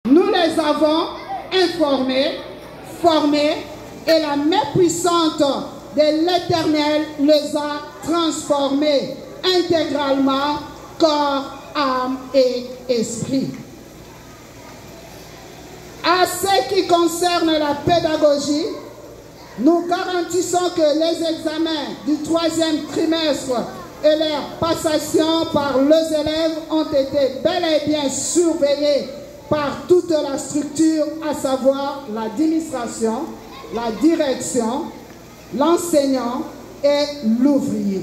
Nous les avons informés, formés, et la main puissante de l'Éternel les a transformés intégralement, corps, âme et esprit. À ce qui concerne la pédagogie, nous garantissons que les examens du 3e trimestre et leur passation par les élèves ont été bel et bien surveillés par toute la structure, à savoir l'administration, la direction, l'enseignant et l'ouvrier.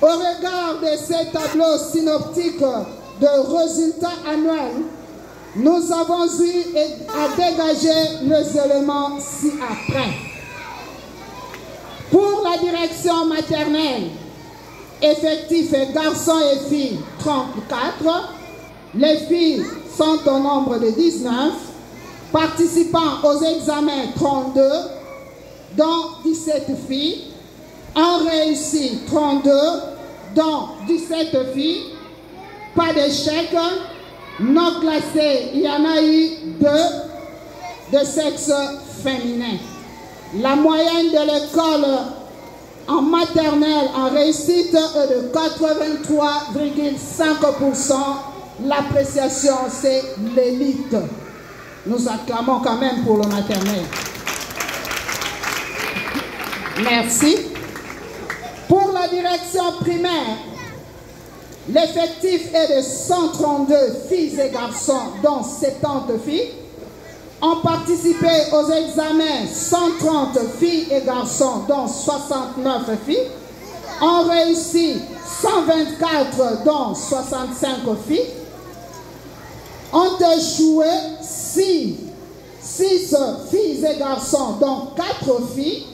Au regard de ces tableaux synoptiques de résultats annuels, nous avons eu à dégager les éléments ci-après. Pour la direction maternelle, effectif garçons et filles 34, les filles sont au nombre de 19, participant aux examens 32, dont 17 filles, ont réussi 32, dont 17 filles, pas d'échec, non classés, il y en a eu 2 de sexe féminin. La moyenne de l'école en maternelle en réussite est de 83,5%. L'appréciation, c'est l'élite. Nous acclamons quand même pour le maternel. Merci. Pour la direction primaire, l'effectif est de 132 filles et garçons, dont 70 filles. Ont participé aux examens 130 filles et garçons, dont 69 filles. Ont réussi 124, dont 65 filles. Ont échoué 6 filles et garçons, dont 4 filles.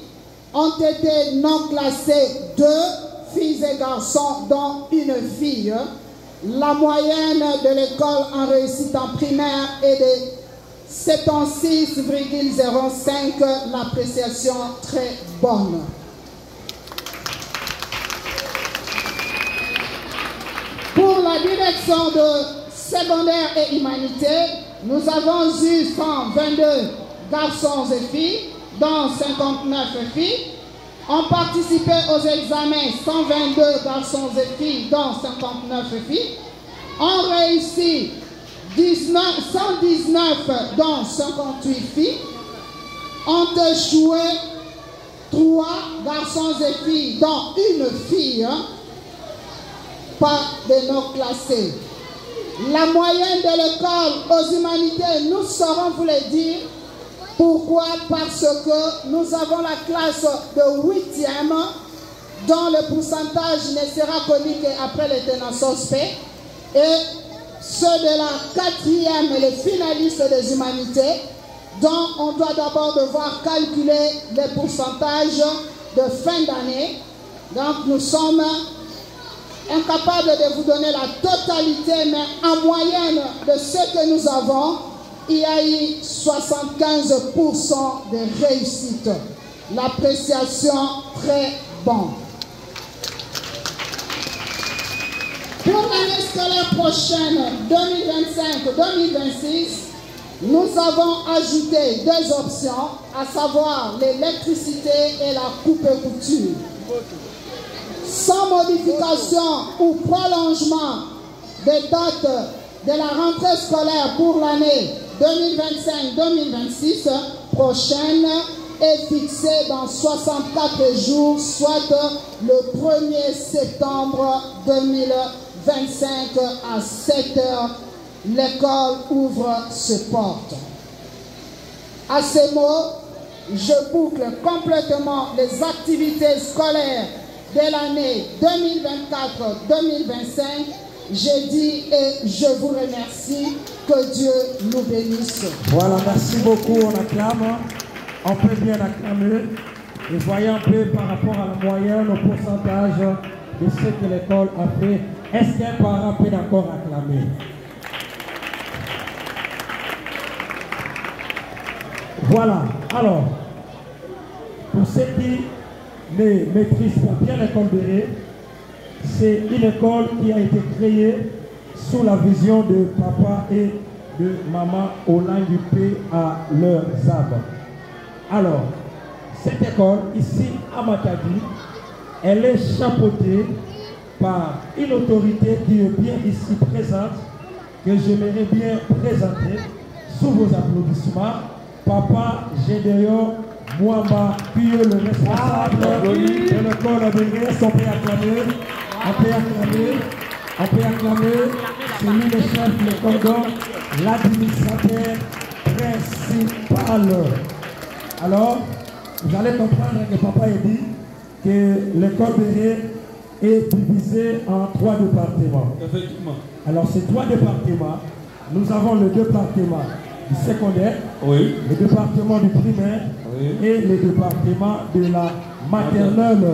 Ont été non classés 2 filles et garçons, dont une fille. La moyenne de l'école en réussite en primaire est de 76,05, l'appréciation très bonne. Pour la direction de secondaire et humanité, nous avons eu 122 garçons et filles, dont 59 filles. Ont participé aux examens 122 garçons et filles, dont 59 filles. Ont réussi 119, dont 58 filles. Ont échoué 3 garçons et filles, dont une fille, pas de non classés. La moyenne de l'école aux humanités, nous saurons vous le dire. Pourquoi? Parce que nous avons la classe de 8e, dont le pourcentage ne sera connu qu'après les tenants suspects, et ceux de la 4e, les finalistes des humanités, dont on doit d'abord devoir calculer les pourcentages de fin d'année. Donc nous sommes incapables de vous donner la totalité, mais en moyenne de ce que nous avons, il y a eu 75% de réussite. L'appréciation très bonne. Pour l'année scolaire prochaine, 2025-2026, nous avons ajouté 2 options, à savoir l'électricité et la coupe-couture. Sans modification ou prolongement des dates de la rentrée scolaire pour l'année 2025-2026 prochaine est fixée dans 64 jours, soit le 1er septembre 2025 à 7 h. L'école ouvre ses portes. À ces mots, je boucle complètement les activités scolaires de l'année 2024-2025. J'ai dit et je vous remercie. Que Dieu nous bénisse. Voilà, merci beaucoup. On acclame. On peut bien acclamer. Et voyez un peu par rapport à la moyenne, au pourcentage de ce que l'école a fait. Est-ce qu'un parent peut encore acclamer? Voilà. Alors, pour ceux qui ne maîtrisent pas bien l'école de Ré, c'est une école qui a été créée sous la vision de papa et de maman Olangupé à leurs âmes. Alors, cette école, ici à Matadi, elle est chapeautée par une autorité qui est bien ici présente, que j'aimerais bien présenter sous vos applaudissements. Papa Gédéon Mouamba, qui est le responsable de l'école Béguès. On peut acclamer, on peut acclamer, on peut acclamer. C'est lui le chef de l'école, donc l'administrateur principal. Alors, vous allez comprendre que papa a dit que l'école Béguès est divisée en 3 départements. Effectivement. Alors, ces 3 départements, nous avons le département du secondaire, oui, le département du primaire, oui, et le département de la maternelle.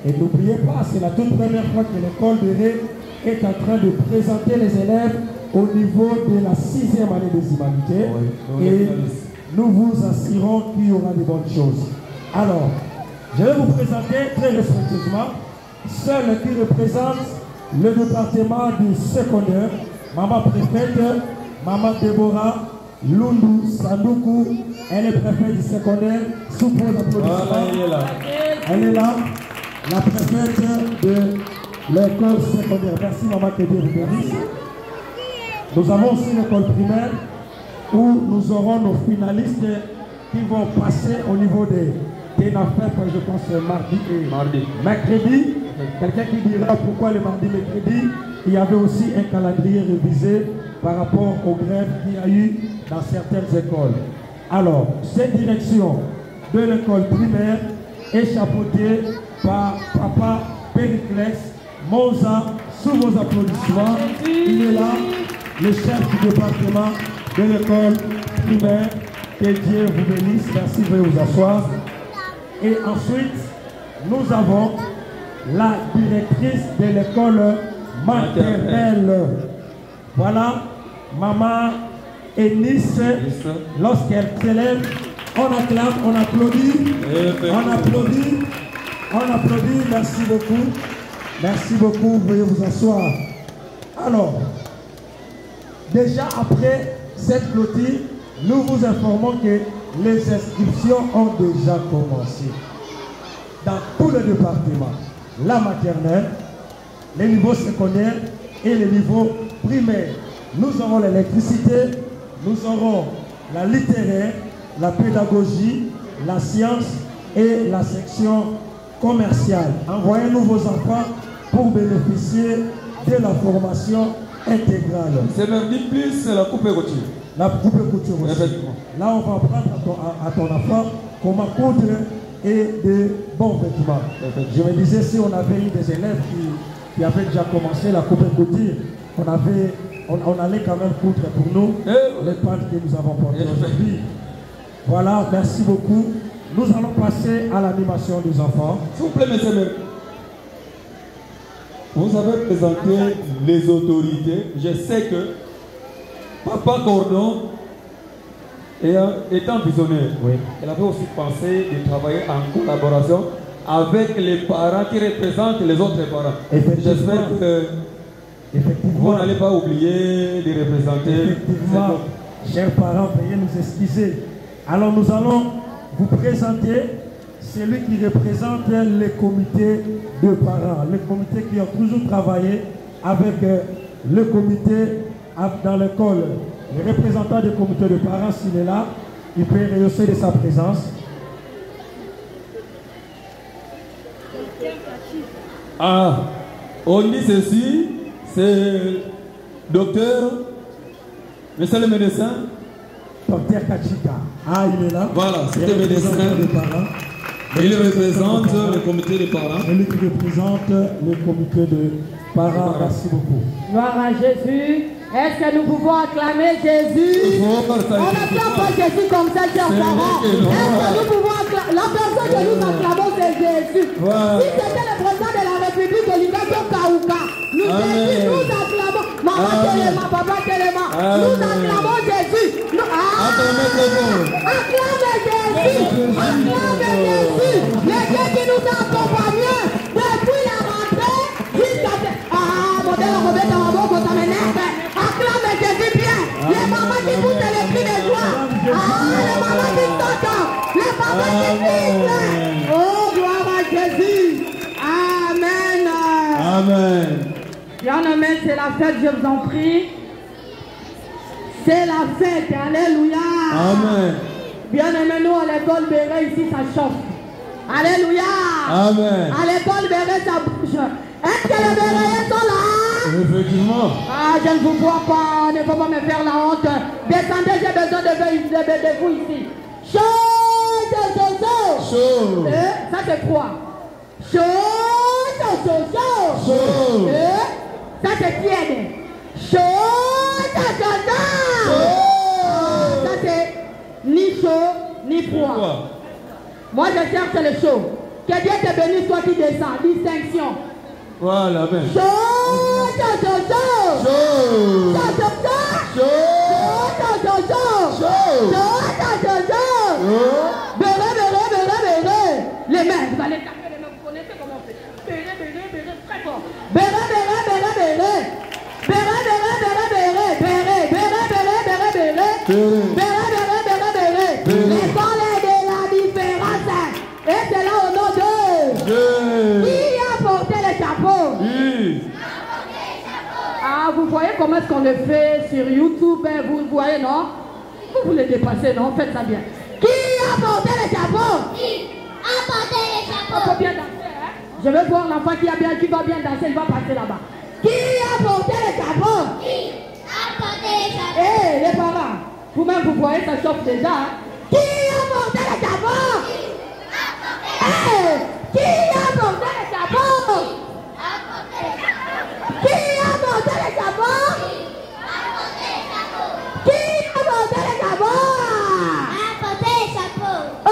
Et n'oubliez pas, c'est la toute première fois que l'école de Ré est en train de présenter les élèves au niveau de la 6e année des humanités. Oui, et nous vous assurons qu'il y aura de bonnes choses. Alors, je vais vous présenter très respectueusement celle qui représente le département du secondaire, maman préfète, maman Déborah Lundu Sandoukou. Elle est préfète du secondaire, sous vos applaudissements. Voilà, elle est là. Elle est là, la préfète de l'école secondaire. Merci maman, que Dieu vous bénisse. Nous avons aussi l'école primaire où nous aurons nos finalistes qui vont passer au niveau des NAFEP, je pense mardi et mercredi. Quelqu'un qui dira pourquoi le mardi, mercredi, il y avait aussi un calendrier révisé par rapport aux grèves qu'il y a eu dans certaines écoles. Alors, cette direction de l'école primaire est chapeautée par Papa Périclès Monza, sous vos applaudissements. Il est là, le chef du département de l'école primaire. Que Dieu vous bénisse. Merci, veuillez vous asseoir. Et ensuite, nous avons la directrice de l'école maternelle. Voilà, maman Eunice, lorsqu'elle s'élève, on acclame, on applaudit, on applaudit, merci beaucoup. Merci beaucoup, veuillez vous asseoir. Alors, déjà après cette clôture, nous vous informons que les inscriptions ont déjà commencé dans tout le département. La maternelle, les niveaux secondaires et les niveaux primaires. Nous aurons l'électricité, nous aurons la littéraire, la pédagogie, la science et la section commerciale. Envoyez-nous vos enfants pour bénéficier de la formation intégrale. C'est même dit plus la coupe et couture. La coupe et couture aussi. Là, on va apprendre à ton enfant comment coudre et de bons vêtements. Je me disais, si on avait eu des élèves qui avaient déjà commencé la coupe et couture, on allait quand même coudre pour nous les pentes que nous avons portées aujourd'hui. Voilà, merci beaucoup. Nous allons passer à l'animation des enfants. S'il vous plaît, messieurs, vous avez présenté les autorités. Je sais que Papa Cordon, étant visionnaire, oui, elle avait aussi pensé de travailler en collaboration avec les parents qui représentent les autres parents. J'espère que vous n'allez pas oublier de représenter. Effectivement, chers parents, veuillez nous excuser. Alors nous allons vous présenter celui qui représente les comités de parents, les comités qui ont toujours travaillé avec le comité dans l'école. Le représentant du comité de parents, s'il est là, il peut rehausser de sa présence. Ah, on dit ceci, c'est docteur, monsieur le médecin. Docteur Kachika. Ah, il est là. Voilà, c'est le médecin des parents. Il représente le comité des parents. Et lui qui représente le comité de parents. Merci beaucoup. Gloire à Jésus. Est-ce que nous pouvons acclamer Jésus? On n'acclame pas Jésus comme ça, chers parents. Est-ce que nous pouvons acclamer? La personne que nous acclamons, c'est Jésus. Si c'était le président de la République de l'Union Kaouka, nous acclamons. Maman Téléma, papa Téléma, nous acclamons Jésus. Acclame Jésus. Acclame Jésus. Le Dieu qui nous a accompagnés depuis la rentrée jusqu'à... Ah, mon Dieu, on va mettre en bon, ça m'énerve. Acclame Jésus bien. Les mamans Amen. Oh, gloire à Jésus. Amen. Amen. Bien-aimé, c'est la fête, je vous en prie. C'est la fête. Alléluia. Amen. Bien-aimé, nous à l'école Béret, ici, ça chauffe. Alléluia. Amen. À l'école Béret, ça bouge. Est-ce que les Béréens sont là? Effectivement. Ah, je ne vous vois pas. Ne faut pas me faire la honte. Descendez, j'ai besoin de vous ici. Chaud, chaud, chaud. Chaud. Ça, c'est quoi? Chaud, chaud, chaud, chaud. Chaud. Ça, c'est tiède. Chaud, chaud, chaud, chaud. Ça, c'est ni chaud, ni froid. Moi, je cherche le chaud. Que Dieu te bénisse, toi qui descends. Distinction. Voilà, ben. Chaud, chaud, chaud, chaud. Chaud. Chaud, chaud, chaud. Chaud. Chaud, chaud, chaud. Chaud. Chaud, chaud, chaud. Béré, béré, béré, béré. Les mains, vous allez taper les mains. Vous connaissez comment on fait. Béré, béré, béré, très fort. Béré, béré, béré, béré. Béré, béré, béré, béré. Béré, béré, béré, béré, béré. Béré, béré, béré, béré. L'école est de la différence. Et c'est là au nom de Qui a porté le chapeau? Ah, vous voyez comment est-ce qu'on le fait sur YouTube, hein? Vous voyez, non? Vous voulez dépasser, non? Faites ça bien. Qui a porté le chapeau? Qui a porté le chapeau? On peut bien danser, hein? Je vais voir l'enfant qui va bien danser, il va passer là-bas. Qui a porté le chapeau? Qui a porté le chapeau? Eh, les parents, vous-même vous voyez, ça chauffe déjà, hein? Qui a porté le chapeau? Qui a porté le chapeau? Qui a porté le chapeau? Qui a porté le chapeau? A porté le chapeau. Oh,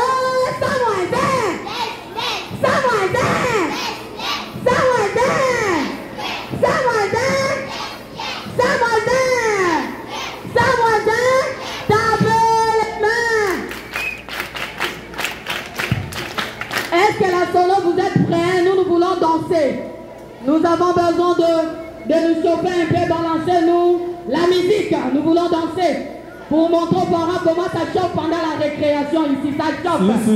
ça moins un. Ça moins un. Ça moins un. Ça moins un. Ça moins un. Ça moins un. Tapez les mains. Est-ce que la solo, vous êtes prêts? Nous voulons danser. Nous avons besoin de nous chauffer un peu, balancer nous la musique. Nous voulons danser pour montrer aux parents comment ça chauffe pendant la récréation ici. Ça chauffe.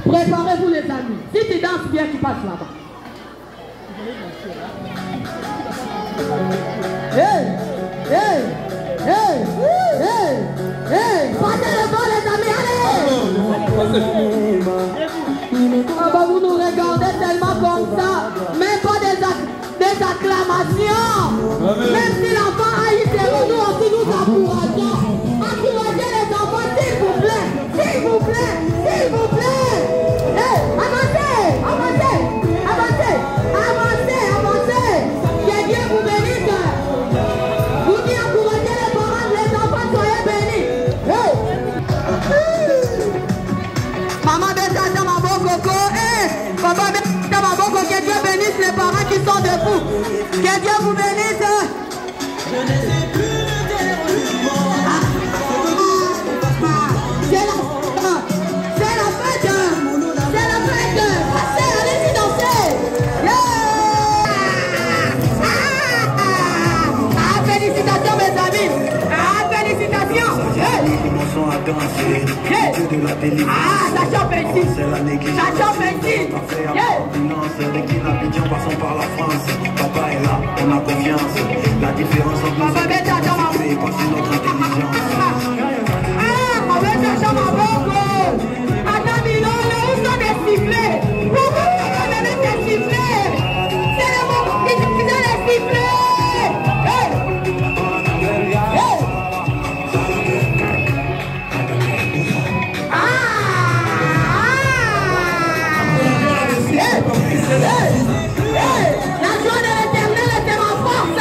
Préparez-vous les amis. Si tu danses bien, tu passes là-bas. Hey, hey, hey, hey, hey. Passez le bon les amis, allez. Ah bah vous nous regardez tellement comme ça, même pas des acclamations. Même si l'enfant haït zéro, nous aussi nous encourageons. Encouragez les enfants, s'il vous plaît, s'il vous plaît, s'il vous plaît. Hey, avancez, avancez, avancez, avancez, avancez. Que Dieu vous bénisse. Vous qui encouragez les parents, les enfants, soyez bénis. Hey. Maman Béta Maboko, Papa Béta Maboko, que Dieu bénisse les parents qui sont debout. Que Dieu vous bénisse. Je ne sais plus le dire. C'est la fête. C'est la fête. Passez, allez-y danser. Ah, félicitations mes amis. Ah, félicitations. Ah, ça chope ici. Ça chope ici. Par la France, papa est là, on a confiance. La différence entre nous c'est notre intelligence. Ah, on va chercher ma bongo. Attends, où sont des sifflets? Pourquoi on a des sifflets? C'est le moment qui ont les sifflets. La joie de l'Éternel était ma force.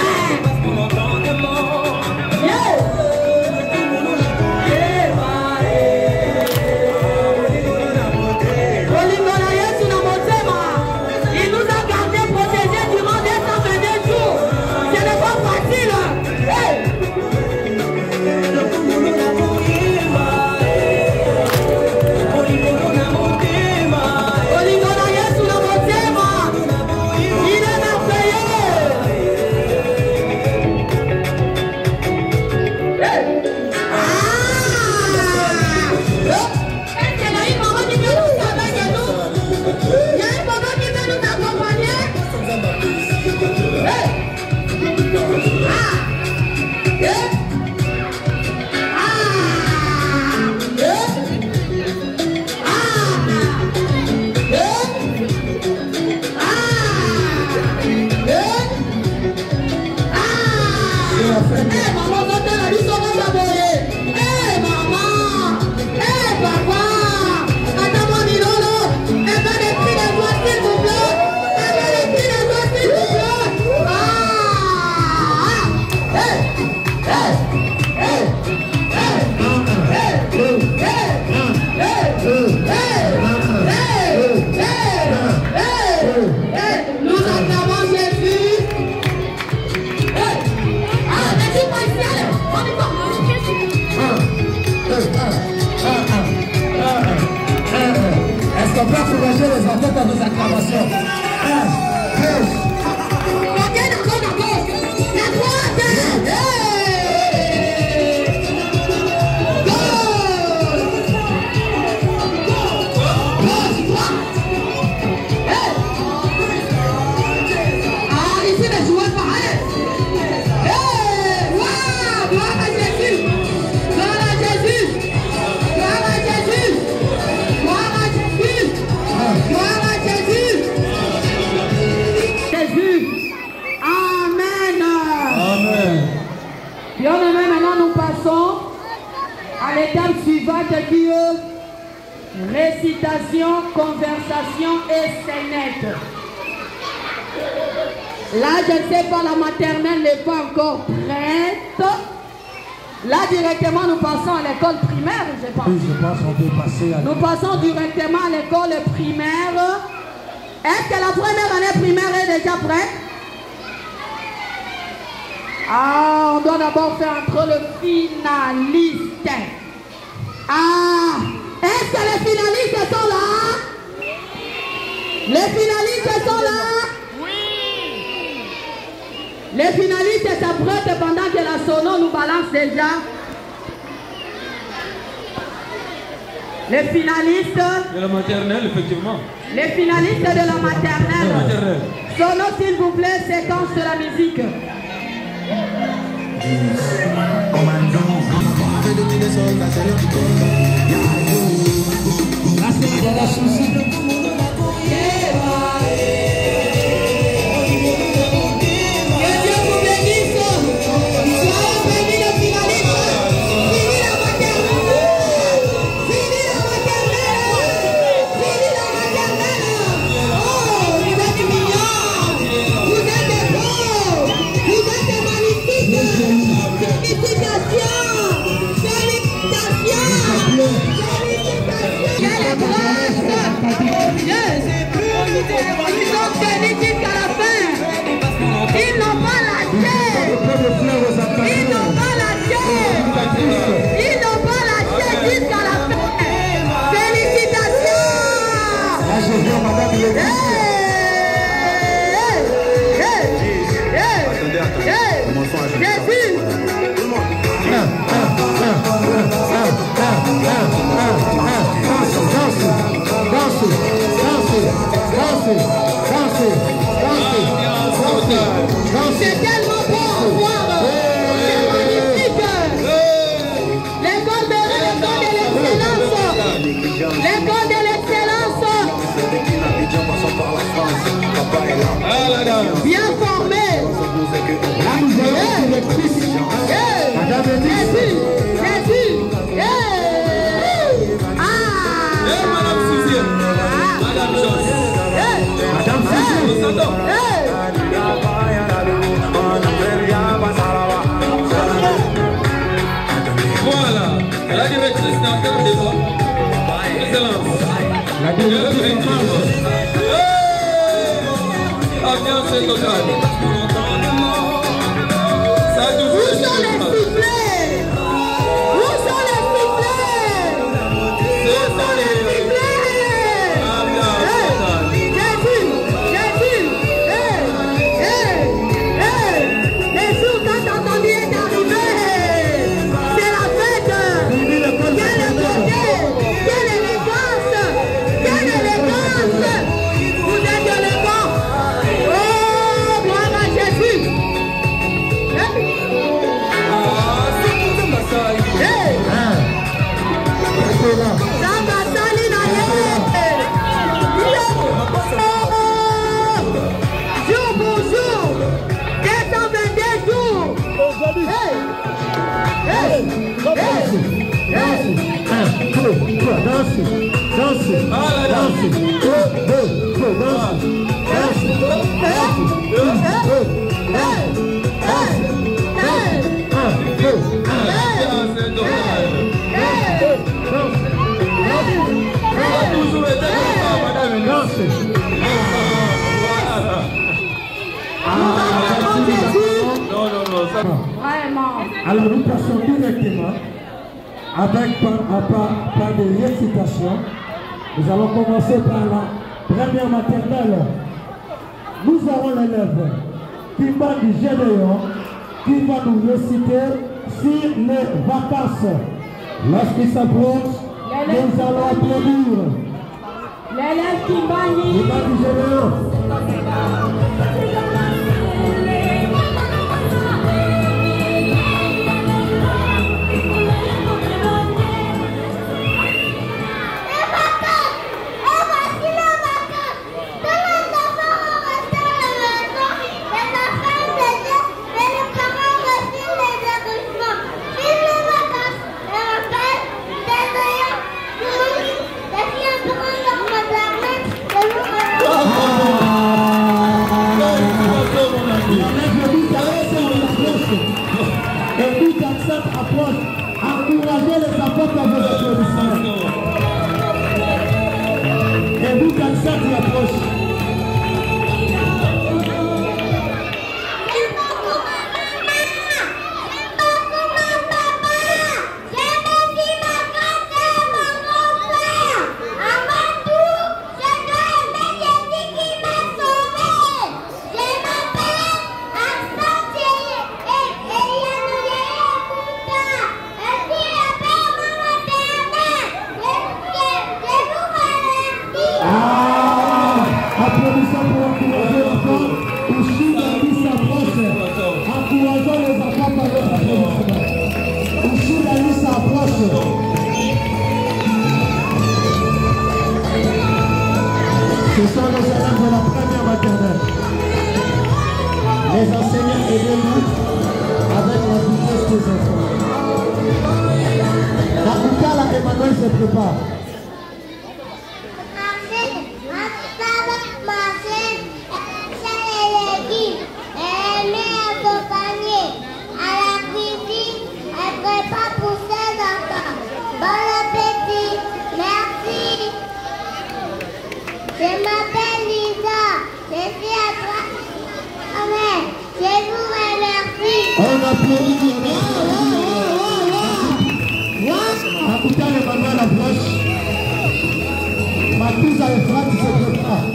Est-ce qu'on peut encourager les enfants par nos acclamations? À l'étape suivante qui est récitation, conversation et scénette. Là, je ne sais pas, la maternelle n'est pas encore prête. Là, directement, nous passons à l'école primaire, je pense. Oui, je pense qu'on peut passer à... Nous passons directement à l'école primaire. Est-ce que la première année primaire est déjà prête? Ah, on doit d'abord faire entre le finaliste. Ah, est-ce que les finalistes sont là? Les finalistes sont là? Oui. Les finalistes s'apprêtent pendant que la sono nous balance déjà. Les finalistes de la maternelle, effectivement. Les finalistes de la maternelle. Sono, s'il vous plaît, séquence de la musique. C'est tellement beau à voir. C'est magnifique. L'école de l'excellence. L'école de l'excellence. Bien formé. Jésus. Madame Suzy. Madame Jones. Madame Suzy. Voilà, la directrice d'antenne déjà. Excellence. La directrice ambiance est totale. Ça a toujours Où sont les sifflets? Où sont les sifflets? Où sont les sifflets? Jésus. Les jours tant entendus est arrivé. C'est la fête. Quelle beauté, quelle élégance. Vous êtes élégant. Oh, gloire à Jésus. Alors nous passons directement avec par des récitations. Nous allons commencer par la première maternelle. Nous aurons l'élève Kimba du Gédéon qui va nous réciter sur les vacances. Lorsqu'il s'approche, nous allons applaudir. L'élève Kimba du Gédéon. Et puis dans cette approche, encouragez les enfants par vos applaudissements. Et vous dans cette approche. Ce sont les élèves de la première maternelle. Les enseignants aidez-nous avec la vitesse des enfants. La Koukala Emmanuel se prépare. Je m'appelle Lisa, je suis à toi. Amen. Je vous remercie. On applaudit. Écoutez Emmanuel approche. Matouza et Frat se préparent.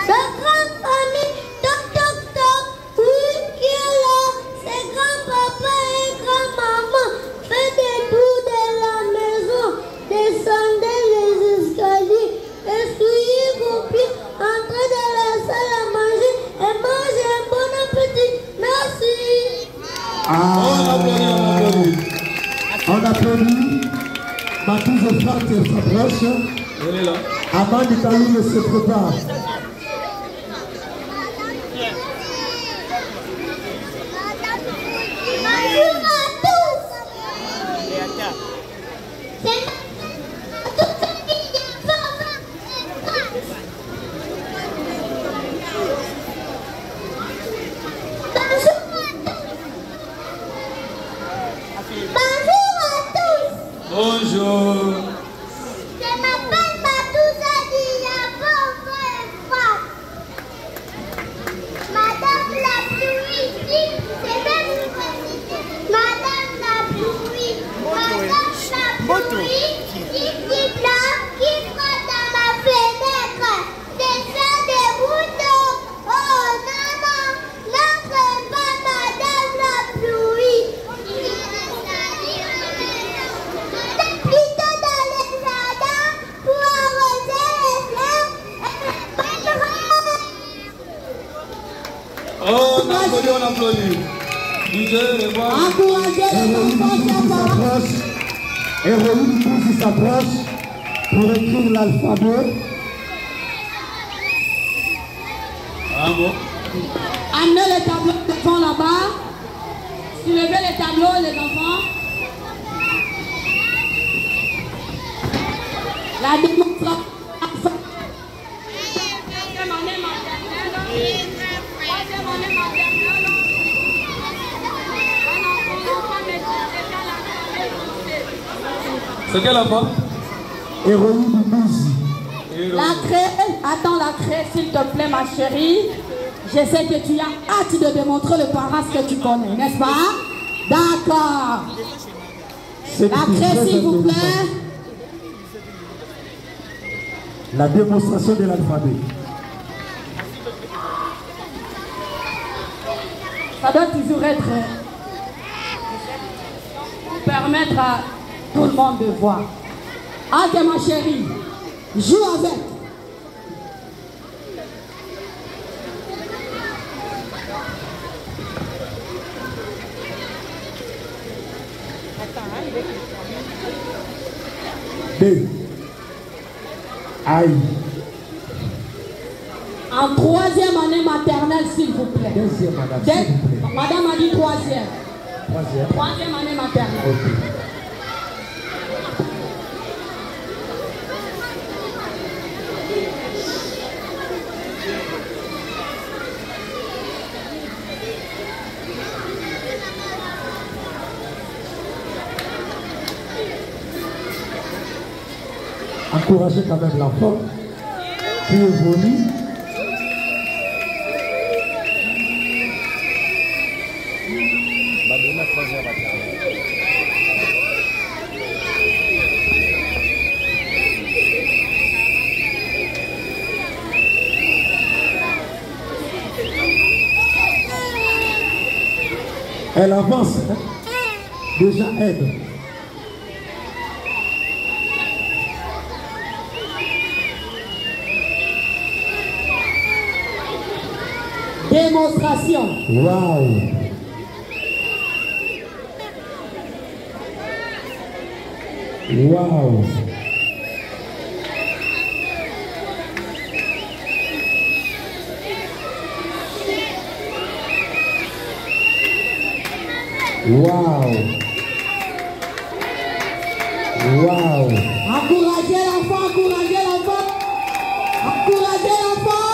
C'est grande famille, toc toc toc, oui qui est là, c'est grand-papa et grand-maman, faites des tours de la maison, descendez les escaliers, essuyez vos pieds, entrez dans la salle à manger et mangez un bon appétit, merci. On applaudit. Matouza et Frat s'approchent. Amandi Kaloum se prépare. Bonjour à tous. Bonjour à tous. Bonjour. Je m'appelle Matouza Diabo. On applaudit. Encouragez les enfants qui s'approchent. Héroïne qui s'approche pour écrire l'alphabet. Amenez les tableaux devant là-bas. Soulevez les tableaux, les enfants. La démonstration. C'est quelle enfant? Héroïne du Mouzi. La craie, attends la craie s'il te plaît ma chérie. Je sais que tu as hâte de démontrer le parent ce que tu connais, n'est-ce pas? D'accord. La craie s'il vous plaît. La démonstration de l'alphabet. Ça doit toujours être pour permettre à tout le monde de voir. Ok ma chérie, joue avec. B. Aïe. En troisième année maternelle, s'il vous plaît. Deuxième, madame. S'il vous plaît. Madame a dit troisième. Troisième. Troisième année maternelle. Ok. Encouragez quand même l'enfant qui évolue. Elle avance, hein? Déjà aide. Démonstration. Wow. Wow. Wow. Wow. Encouragez l'enfant, encouragez l'enfant. Encouragez l'enfant.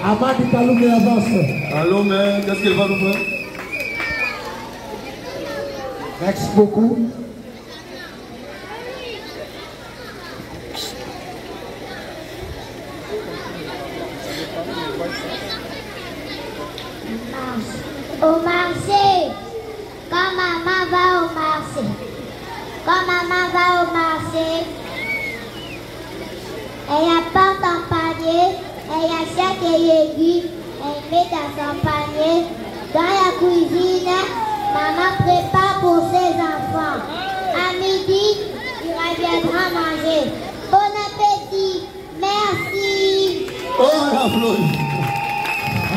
Amadi Kaloumé avance. Allô, mais qu'est-ce qu'elle va nous faire? Merci beaucoup. Au marché, quand maman va au marché, elle apporte un panier, elle achète des légumes, elle met dans son panier. Dans la cuisine, maman prépare pour ses enfants. À midi, il reviendra manger. Bon appétit, merci. Oh, on applaudit.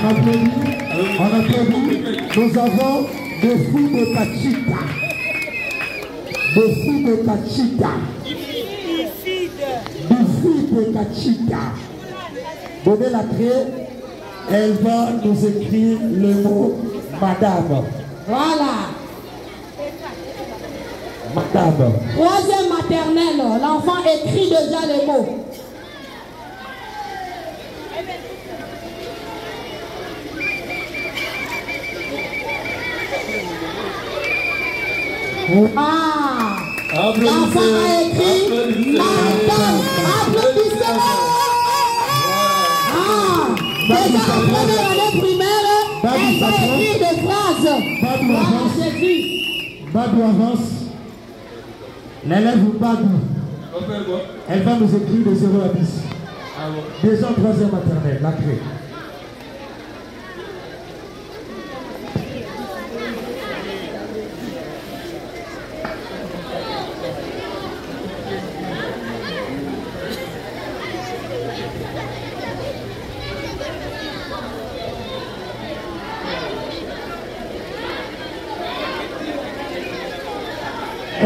On applaudit. On applaudit. Nous avons des fruits de Kachita. Des fruits de Kachita. Des fruits de Kachita. Donnez la clé. Elle va nous écrire le mot madame. Voilà. Madame. Troisième maternelle, l'enfant écrit déjà les mots. Ah, l'enfant a écrit madame. Applaudissez. Ah, déjà en première année primaire, elle a écrit des phrases. Badou avance. Jésus. Badou avance. L'élève Badou. Elle va nous écrire de 0 à 10. Déjà en 3e maternelle, la clé.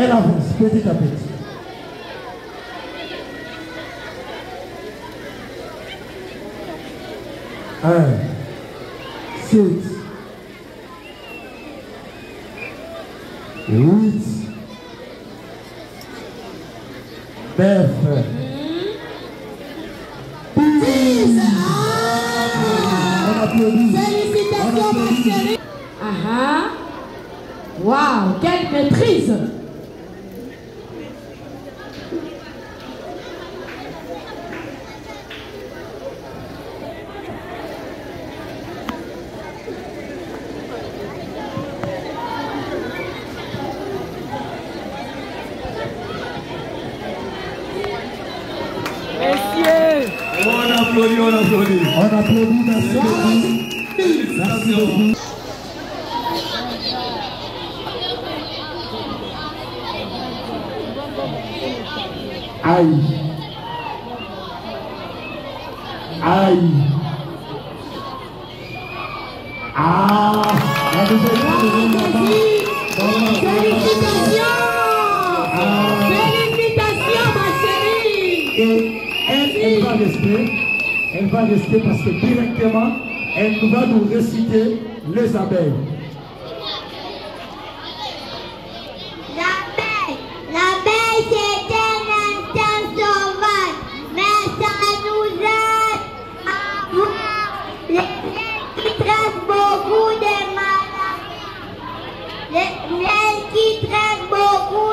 Elle avance petit à petit. Un, 6, 8, 9, 10. On applaudit. Félicitations, ma chérie. Waouh, quelle maîtrise. On applaudit, on applaudit. On applaudit, merci beaucoup. Merci beaucoup. Aïe. Aïe. Ah, la deuxième Félicitations. Félicitations, ma chérie. Et elle va rester parce que directement, elle va nous réciter les abeilles. L'abeille c'est un instinct sauvage, mais ça nous aide à voir les miels qui traitent beaucoup de maladies. Les miels qui traitent beaucoup